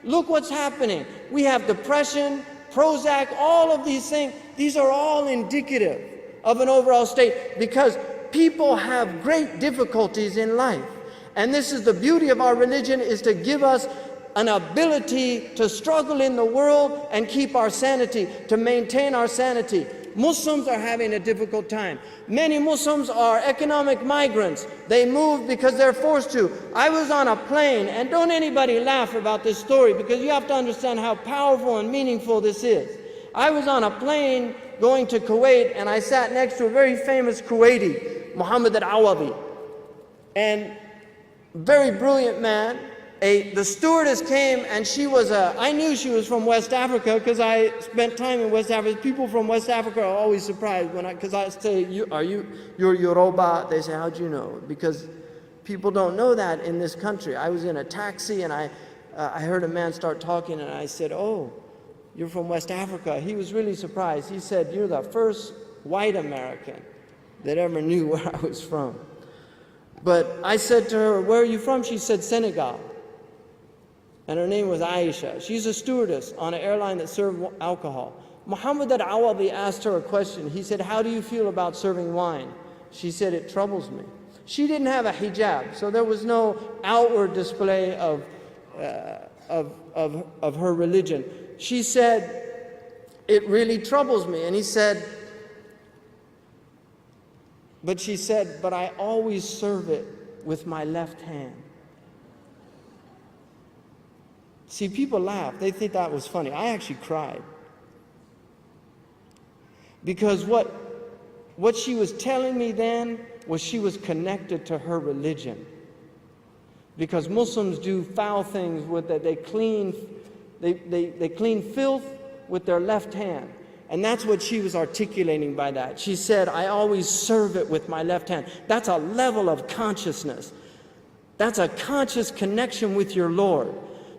Look what's happening. We have depression, Prozac, all of these things. These are all indicative of an overall state, because people have great difficulties in life. And this is the beauty of our religion, is to give us an ability to struggle in the world and keep our sanity, to maintain our sanity. Muslims are having a difficult time. Many Muslims are economic migrants. They move because they're forced to. I was on a plane, and don't anybody laugh about this story, because you have to understand how powerful and meaningful this is. I was on a plane going to Kuwait, and I sat next to a very famous Kuwaiti, Muhammad al-Awadi, and very brilliant man. The stewardess came, and she was I knew she was from West Africa because I spent time in West Africa. People from West Africa are always surprised because I say, you're Yoruba? They say, how'd you know? Because people don't know that in this country. I was in a taxi, and I heard a man start talking, and I said, oh, you're from West Africa. He was really surprised. He said, you're the first white American that ever knew where I was from. But I said to her, where are you from? She said, Senegal. And her name was Aisha. She's a stewardess on an airline that served alcohol. Muhammad al-Awadi asked her a question. He said, how do you feel about serving wine? She said, it troubles me. She didn't have a hijab, so there was no outward display of her religion. She said, it really troubles me. And he said, but she said, but I always serve it with my left hand. See, people laugh. They think that was funny. I actually cried. Because what she was telling me then was she was connected to her religion. Because Muslims do foul things with that. They clean filth with their left hand. And that's what she was articulating by that. She said, I always serve it with my left hand. That's a level of consciousness. That's a conscious connection with your Lord,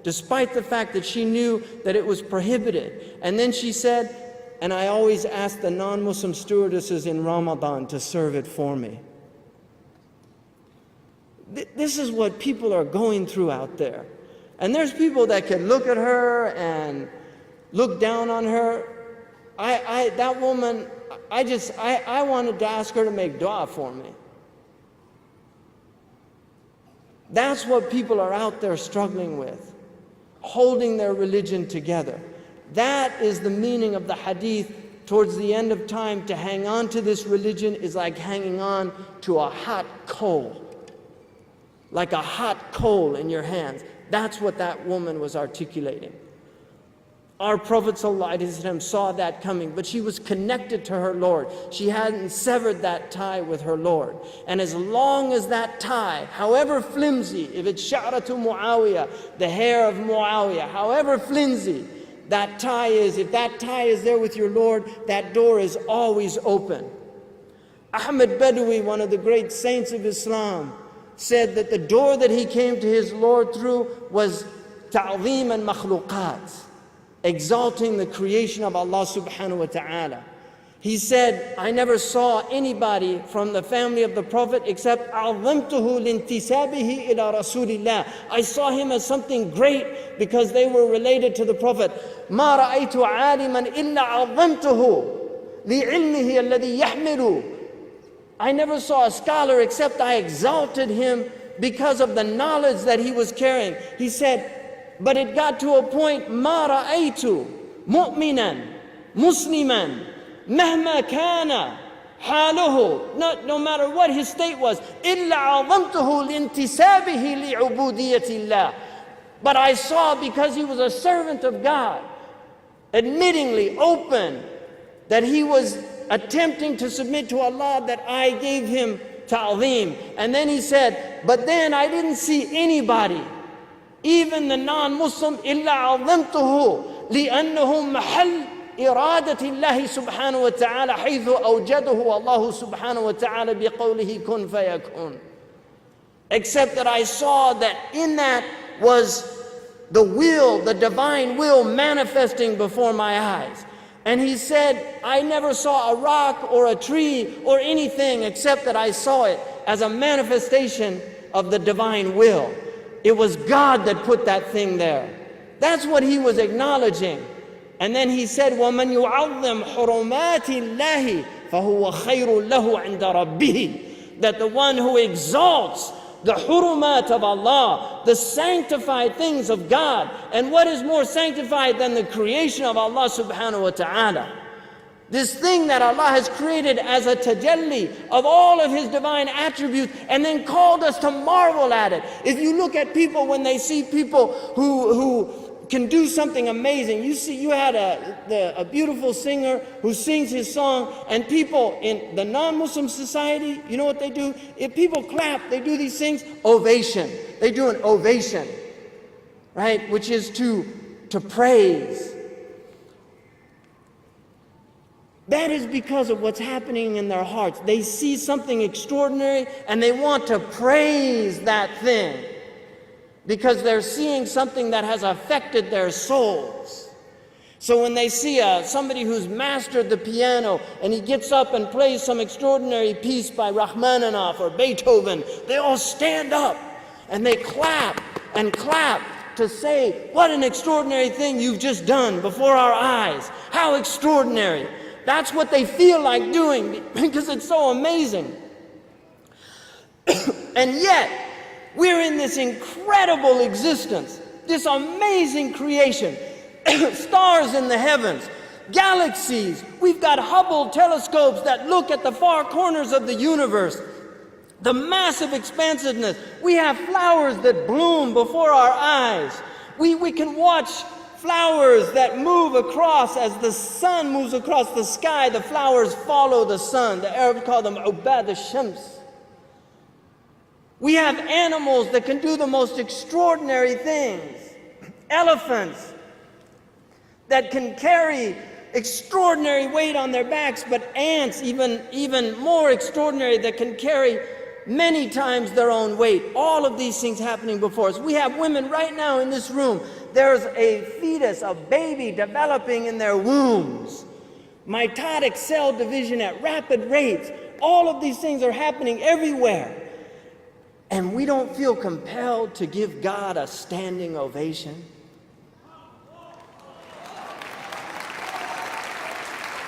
despite the fact that she knew that it was prohibited. And then she said, and I always ask the non-Muslim stewardesses in Ramadan to serve it for me. This is what people are going through out there. And there's people that can look at her and look down on her. That woman, I wanted to ask her to make dua for me. That's what people are out there struggling with, holding their religion together. That is the meaning of the hadith. Towards the end of time, to hang on to this religion is like hanging on to a hot coal. Like a hot coal in your hands. That's what that woman was articulating. Our Prophet ﷺ saw that coming, but she was connected to her Lord. She hadn't severed that tie with her Lord. And as long as that tie, however flimsy, if it's sha'ratu Muawiyah, the hair of Muawiyah, however flimsy that tie is, if that tie is there with your Lord, that door is always open. Ahmed Badawi, one of the great saints of Islam, said that the door that he came to his Lord through was ta'zeem and makhluqat, exalting the creation of Allah subhanahu wa ta'ala. He said, I never saw anybody from the family of the Prophet except عَظَّمْتُهُ لِانْتِسَابِهِ إِلَى رَسُولِ اللَّهِ. I saw him as something great because they were related to the Prophet. مَا رَأَيْتُ عَالِمًا إِلَّا عَظَّمْتُهُ لِعِلْمِهِ الَّذِي يَحْمِلُ. I never saw a scholar except I exalted him because of the knowledge that he was carrying. He said, but it got to a point, مَا رَأَيْتُ مُؤْمِنًا مُسْلِمًا مَهْمَا كَانَ حَالُهُ, no matter what his state was, إِلَّا عَظَمْتُهُ لِانْتِسَابِهِ لِعُبُودِيَةِ اللَّهِ. But I saw, because he was a servant of God, admittingly open, that he was attempting to submit to Allah, that I gave him ta'zeem. And then he said, but then I didn't see anybody, even the non-Muslim, إِلَّا عَظَمْتُهُ لِأَنَّهُ مَحَلْ إِرَادَةِ اللَّهِ سُبْحَانَهُ وَتَعَالَى حَيْثُ أَوْجَدَهُ اللَّهُ سُبْحَانَهُ وَتَعَالَى بِقَوْلِهِ كُنْ فَيَكُنْ. Except that I saw that in that was the will, the divine will manifesting before my eyes. And he said, I never saw a rock or a tree or anything except that I saw it as a manifestation of the divine will. It was God that put that thing there. That's what he was acknowledging. And then he said, وَمَنْ يُعَظِّمْ حُرُمَاتِ اللَّهِ فَهُوَ خَيْرٌ لَهُ عِنْدَ رَبِّهِ. That the one who exalts the hurumat of Allah, the sanctified things of God. And what is more sanctified than the creation of Allah subhanahu wa ta'ala? This thing that Allah has created as a tajalli of all of His divine attributes and then called us to marvel at it. If you look at people, when they see people who can do something amazing. You had a beautiful singer who sings his song, and people in the non-Muslim society, you know what they do? If people clap, they do these things, ovation. They do an ovation, right? Which is to praise. That is because of what's happening in their hearts. They see something extraordinary and they want to praise that thing, because they're seeing something that has affected their souls. So when they see somebody who's mastered the piano and he gets up and plays some extraordinary piece by Rachmaninoff or Beethoven, they all stand up and they clap and clap to say, what an extraordinary thing you've just done before our eyes. How extraordinary. That's what they feel like doing because it's so amazing. And yet, we're in this incredible existence, this amazing creation, stars in the heavens, galaxies. We've got Hubble telescopes that look at the far corners of the universe, the massive expansiveness. We have flowers that bloom before our eyes. We can watch flowers that move across as the sun moves across the sky. The flowers follow the sun. The Arabs call them ubad al-shams. We have animals that can do the most extraordinary things. Elephants that can carry extraordinary weight on their backs, but ants even more extraordinary that can carry many times their own weight. All of these things happening before us. We have women right now in this room. There's a fetus, a baby developing in their wombs. Mitotic cell division at rapid rates. All of these things are happening everywhere. And we don't feel compelled to give God a standing ovation?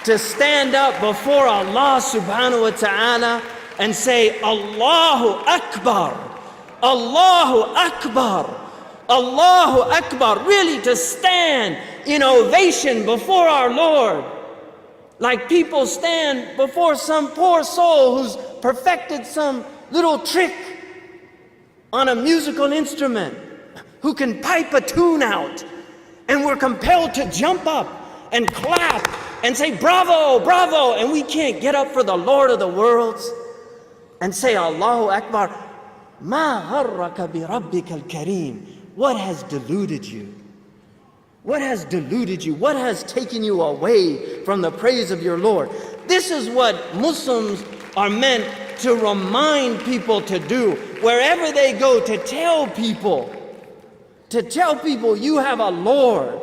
To stand up before Allah subhanahu wa ta'ala and say, Allahu Akbar, Allahu Akbar, Allahu Akbar. Really to stand in ovation before our Lord. Like people stand before some poor soul who's perfected some little trick on a musical instrument, who can pipe a tune out, and we're compelled to jump up and clap and say bravo, bravo, and we can't get up for the Lord of the worlds and say Allahu Akbar. Ma gharraka bi rabbika al-kareem. What has deluded you? What has deluded you? What has taken you away from the praise of your Lord? This is what Muslims are meant to remind people to do wherever they go, to tell people you have a Lord.